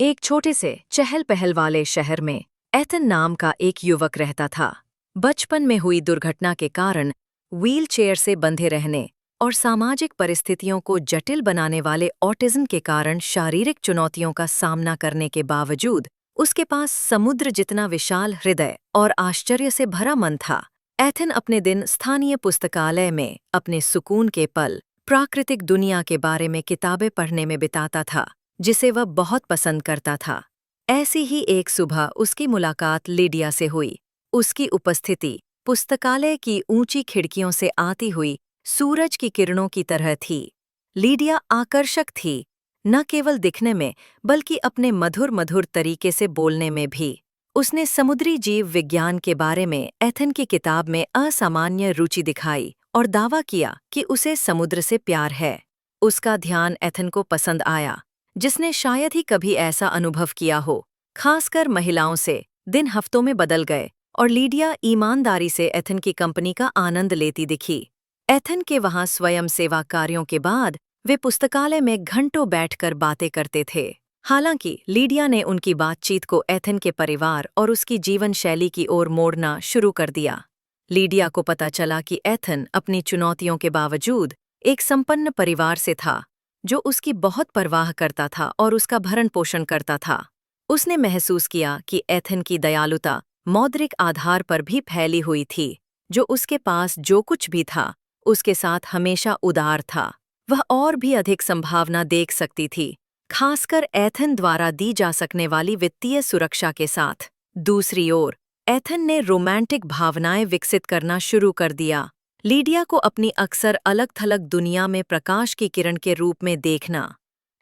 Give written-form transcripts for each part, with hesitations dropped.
एक छोटे से चहल पहल वाले शहर में एथन नाम का एक युवक रहता था। बचपन में हुई दुर्घटना के कारण व्हीलचेयर से बंधे रहने और सामाजिक परिस्थितियों को जटिल बनाने वाले ऑटिज्म के कारण शारीरिक चुनौतियों का सामना करने के बावजूद उसके पास समुद्र जितना विशाल हृदय और आश्चर्य से भरा मन था। एथन अपने दिन स्थानीय पुस्तकालय में अपने सुकून के पल प्राकृतिक दुनिया के बारे में किताबें पढ़ने में बिताता था, जिसे वह बहुत पसंद करता था। ऐसी ही एक सुबह उसकी मुलाकात लिडिया से हुई। उसकी उपस्थिति पुस्तकालय की ऊंची खिड़कियों से आती हुई सूरज की किरणों की तरह थी। लिडिया आकर्षक थी, न केवल दिखने में बल्कि अपने मधुर मधुर तरीके से बोलने में भी। उसने समुद्री जीव विज्ञान के बारे में एथन की किताब में असामान्य रुचि दिखाई और दावा किया कि उसे समुद्र से प्यार है। उसका ध्यान एथन को पसंद आया, जिसने शायद ही कभी ऐसा अनुभव किया हो। खासकर महिलाओं से दिन हफ्तों में बदल गए और लिडिया ईमानदारी से एथन की कंपनी का आनंद लेती दिखी। एथन के वहां स्वयं सेवा कार्यों के बाद वे पुस्तकालय में घंटों बैठकर बातें करते थे। हालांकि लिडिया ने उनकी बातचीत को एथन के परिवार और उसकी जीवन शैली की ओर मोड़ना शुरू कर दिया। लिडिया को पता चला कि एथन अपनी चुनौतियों के बावजूद एक संपन्न परिवार से था, जो उसकी बहुत परवाह करता था और उसका भरण पोषण करता था। उसने महसूस किया कि एथन की दयालुता मौद्रिक आधार पर भी फैली हुई थी, जो उसके पास जो कुछ भी था उसके साथ हमेशा उदार था। वह और भी अधिक संभावना देख सकती थी, खासकर एथन द्वारा दी जा सकने वाली वित्तीय सुरक्षा के साथ। दूसरी ओर एथन ने रोमांटिक भावनाएं विकसित करना शुरू कर दिया। लिडिया को अपनी अक्सर अलग-थलग दुनिया में प्रकाश की किरण के रूप में देखना।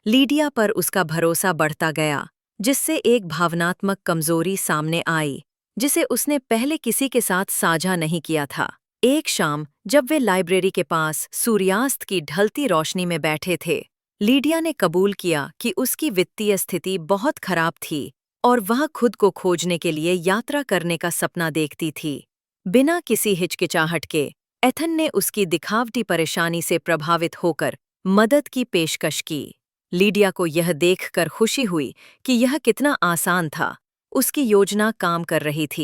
लिडिया पर उसका भरोसा बढ़ता गया, जिससे एक भावनात्मक कमजोरी सामने आई, जिसे उसने पहले किसी के साथ साझा नहीं किया था। एक शाम जब वे लाइब्रेरी के पास सूर्यास्त की ढलती रोशनी में बैठे थे, लिडिया ने कबूल किया कि उसकी वित्तीय स्थिति बहुत खराब थी और वह खुद को खोजने के लिए यात्रा करने का सपना देखती थी। बिना किसी हिचकिचाहट के एथन ने उसकी दिखावटी परेशानी से प्रभावित होकर मदद की पेशकश की। लिडिया को यह देखकर खुशी हुई कि यह कितना आसान था। उसकी योजना काम कर रही थी।